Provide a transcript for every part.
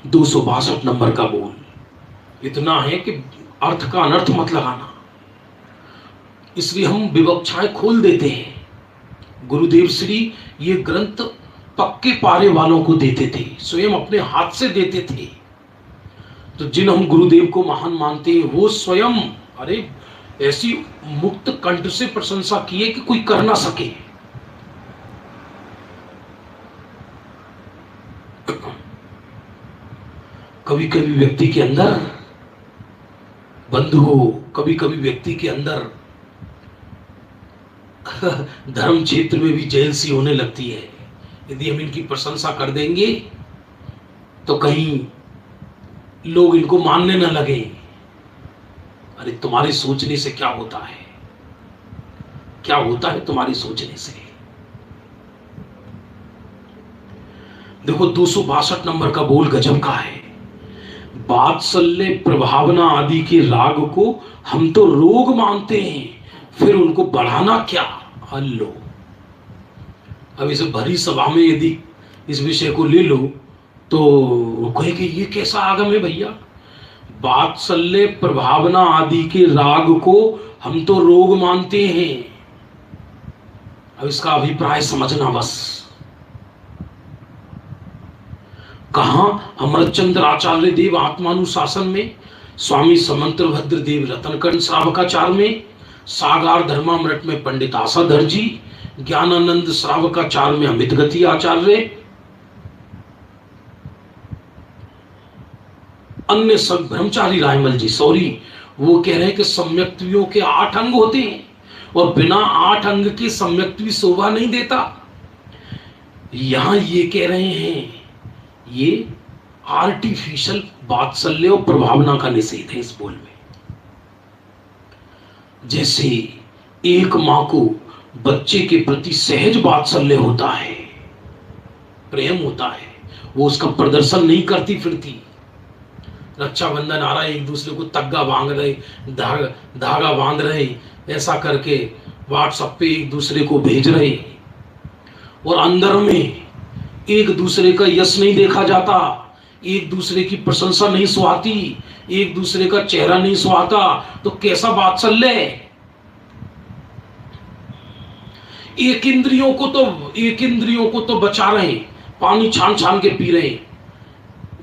262 number का बोल इतना है कि अर्थ का अनर्थ मत लगाना, इसलिए हम विवक्षाएं खोल देते हैं। गुरुदेव श्री ये ग्रंथ पक्के पारे वालों को देते थे, स्वयं अपने हाथ से देते थे। तो जिन हम गुरुदेव को महान मानते हैं वो स्वयं अरे ऐसी मुक्त कंठ से प्रशंसा किए कि कोई कर ना सके। कभी कभी व्यक्ति के अंदर बंधु हो, कभी कभी व्यक्ति के अंदर धर्म क्षेत्र में भी जेल सी होने लगती है। यदि हम इनकी प्रशंसा कर देंगे तो कहीं लोग इनको मानने न लगे। अरे तुम्हारे सोचने से क्या होता है, क्या होता है तुम्हारे सोचने से। देखो 262 नंबर का बोल गजब का है। वात्सल्य प्रभावना आदि के राग को हम तो रोग मानते हैं, फिर उनको बढ़ाना क्या। हल्लो, अब इसे भरी सभा में यदि इस विषय को ले लो तो वो कहे कि ये कैसा आगम है भैया। वात्सल्य प्रभावना आदि के राग को हम तो रोग मानते हैं। अब इसका अभिप्राय समझना बस। कहा अमरचंद्र आचार्य देव आत्मानुशासन में, स्वामी समंत्र भद्र देव रतनकंड श्रावकाचार्य में, सागार धर्मामृत में पंडित आसाधर जी, ज्ञानानंद श्रावकाचार्य में अमित गति आचार्य, अन्य सब ब्रह्मचारी रायमल जी, सॉरी वो कह रहे हैं कि सम्यक्त्वियों के 8 अंग होते हैं और बिना 8 अंग के सम्यक्त्वी शोभा नहीं देता। यहां ये कह रहे हैं ये आर्टिफिशियल वात्सल्य और प्रभावना का निषेध है इस बोल में। जैसे एक मां को बच्चे के प्रति सहज वात्सल्य होता है, प्रेम होता है, वो उसका प्रदर्शन नहीं करती फिरती। रक्षाबंधन आ रहा है, एक दूसरे को तग्गा बांध रहे, धागा बांध रहे, ऐसा करके व्हाट्सएप पे एक दूसरे को भेज रहे और अंदर में एक दूसरे का यश नहीं देखा जाता, एक दूसरे की प्रशंसा नहीं सुहाती, एक दूसरे का चेहरा नहीं सुहाता, तो कैसा वात्सल्य है। एक इंद्रियों को तो बचा रहे, पानी छान छान के पी रहे,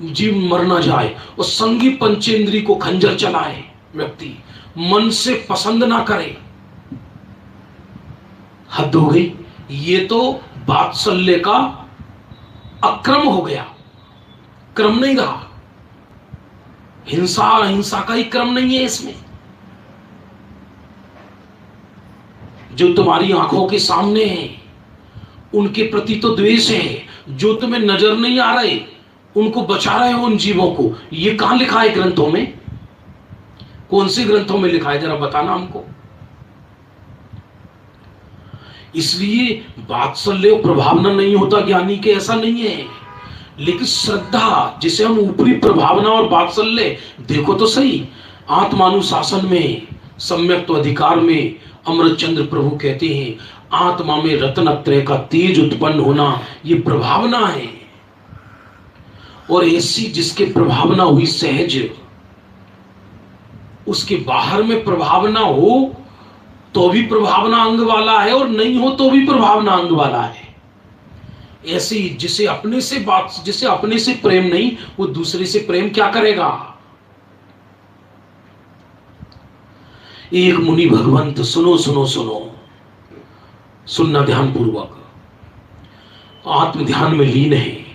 जीव मर ना जाए, और संगी पंचेंद्री को खंजर चलाए व्यक्ति, मन से पसंद ना करे। हद हो गई। ये तो वात्सल्य का अक्रम हो गया, क्रम नहीं रहा। हिंसा का ही क्रम नहीं है इसमें। जो तुम्हारी आंखों के सामने है उनके प्रति तो द्वेष है, जो तुम्हें नजर नहीं आ रहे उनको बचा रहे हो, उन जीवों को। ये कहां लिखा है ग्रंथों में? कौन से ग्रंथों में लिखा है, जरा बताना हमको। इसलिए वात्सल्य प्रभावना नहीं होता ज्ञानी के, ऐसा नहीं है। लेकिन श्रद्धा, जिसे हम ऊपरी प्रभावना और वात्सल्य, देखो तो सही, आत्मानुशासन में सम्यक्त अधिकार में अमरचंद्र प्रभु कहते हैं आत्मा में रत्नत्रय का तेज उत्पन्न होना, ये प्रभावना है। और ऐसी जिसके प्रभावना हुई सहज, उसके बाहर में प्रभावना हो तो भी प्रभावना अंग वाला है, और नहीं हो तो भी प्रभावना अंग वाला है। ऐसी जिसे अपने से प्रेम नहीं, वो दूसरे से प्रेम क्या करेगा। एक मुनि भगवंत, सुनो सुनो सुनो, सुनना ध्यान पूर्वक, आत्म ध्यान में लीन है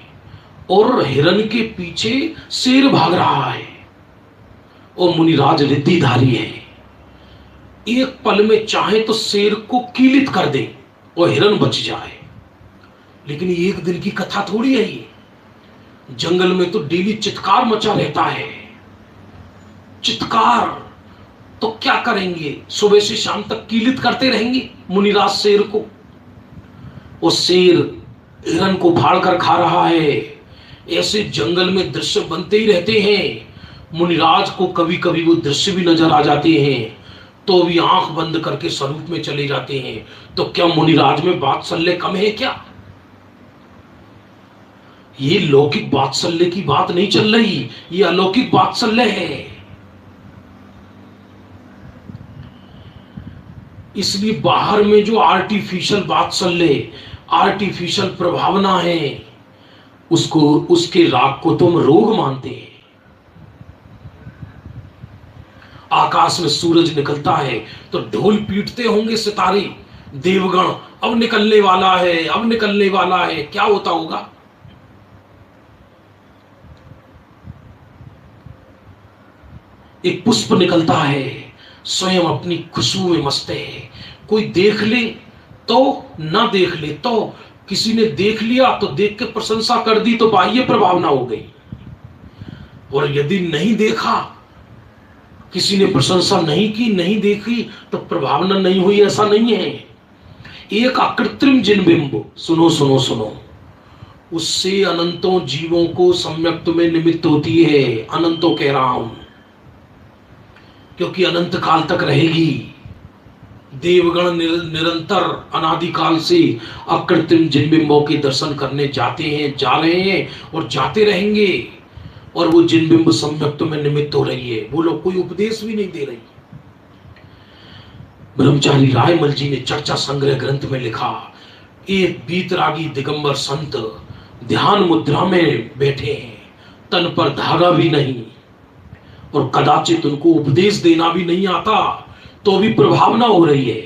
और हिरण के पीछे शेर भाग रहा है और मुनिराज रिद्धिधारी है। एक पल में चाहे तो शेर को कीलित कर दे और हिरण बच जाए, लेकिन एक दिन की कथा थोड़ी है ये। जंगल में तो डेली चित्कार मचा रहता है। चित्कार तो क्या करेंगे, सुबह से शाम तक कीलित करते रहेंगे मुनिराज शेर को, और शेर हिरण को फाड़ कर खा रहा है। ऐसे जंगल में दृश्य बनते ही रहते हैं। मुनिराज को कभी कभी वो दृश्य भी नजर आ जाते हैं तो भी आंख बंद करके स्वरूप में चले जाते हैं। तो क्या मुनिराज में वात्सल्य कम है क्या? ये लौकिक वात्सल्य की बात नहीं चल रही, ये अलौकिक वात्सल्य है। इसलिए बाहर में जो आर्टिफिशियल वात्सल्य, आर्टिफिशियल प्रभावना है, उसको, उसके राग को तुम रोग मानते हैं। आकाश में सूरज निकलता है तो ढोल पीटते होंगे सितारे, देवगण, अब निकलने वाला है, अब निकलने वाला है। क्या होता होगा? एक पुष्प निकलता है, स्वयं अपनी खुशबू में मस्त है। कोई देख ले तो, ना देख ले तो, किसी ने देख लिया तो देख के प्रशंसा कर दी तो बाह्य प्रभावना हो गई, और यदि नहीं देखा, किसी ने प्रशंसा नहीं की, नहीं देखी, तो प्रभावना नहीं हुई, ऐसा नहीं है। एक अकृत्रिम जिनबिंब, सुनो सुनो सुनो, उससे अनंतों जीवों को सम्यक्त में निमित्त होती है। अनंतों कह रहा हूं, क्योंकि अनंत काल तक रहेगी। देवगण निरंतर अनादिकाल से अकृत्रिम जिनबिंबों के दर्शन करने जाते हैं, जा रहे हैं और जाते रहेंगे, और वो जिनबिंब सम्यक्त में निमित्त हो रही है। वो लोग कोई उपदेश भी नहीं दे रही। ब्रह्मचारी रायमल जी ने चर्चा संग्रह ग्रंथ में लिखा, एक बीतरागी दिगंबर संत ध्यान मुद्रा में बैठे हैं, तन पर धागा भी नहीं, और कदाचित उनको उपदेश देना भी नहीं आता, तो भी प्रभावना हो रही है।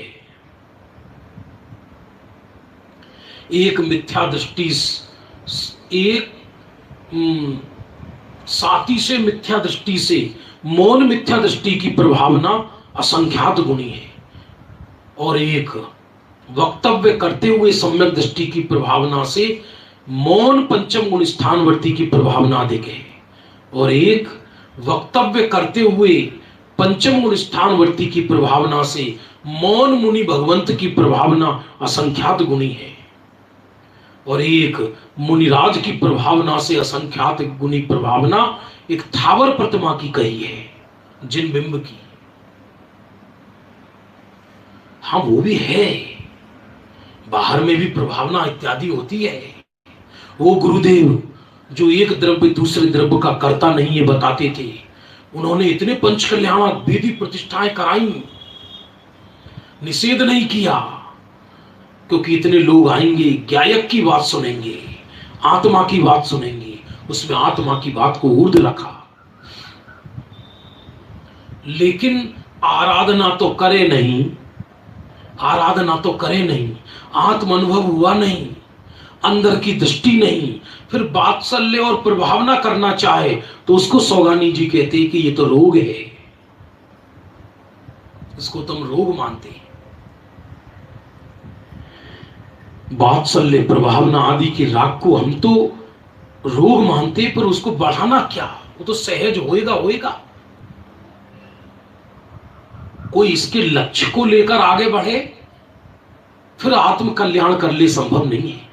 एक मिथ्या दृष्टि, एक साथी से मिथ्या दृष्टि से मौन मिथ्या दृष्टि की प्रभावना असंख्यात गुणी है, और एक वक्तव्य करते हुए सम्यक दृष्टि की प्रभावना से मौन पंचम गुण स्थानवर्ती की प्रभावना अधिक है, और एक वक्तव्य करते हुए पंचम गुण स्थानवर्ती की प्रभावना से मौन मुनि भगवंत की प्रभावना असंख्यात गुणी है, और एक मुनिराज की प्रभावना से असंख्यात गुणी प्रभावना एक थावर प्रतिमा की कही है, जिनबिंब की। हाँ, वो भी है, बाहर में भी प्रभावना इत्यादि होती है। वो गुरुदेव जो एक द्रव्य दूसरे द्रव्य का कर्ता नहीं है बताते थे, उन्होंने इतने पंच कल्याण विधि प्रतिष्ठाएं कराई, निषेध नहीं किया, क्योंकि इतने लोग आएंगे, गायक की बात सुनेंगे, आत्मा की बात सुनेंगे, उसमें आत्मा की बात को ऊर्ध्व रखा। लेकिन आराधना तो करे नहीं, आराधना तो करे नहीं, आत्म अनुभव हुआ नहीं, अंदर की दृष्टि नहीं, फिर वात्सल्य और प्रभावना करना चाहे तो उसको सौगानी जी कहते हैं कि ये तो रोग है, इसको तुम रोग मानते हैं। वात्सल्य, प्रभावना आदि के राग को हम तो रोग मानते, पर उसको बढ़ाना क्या, वो तो सहज होएगा होएगा। कोई इसके लक्ष्य को लेकर आगे बढ़े फिर आत्म कल्याण कर ले, संभव नहीं है।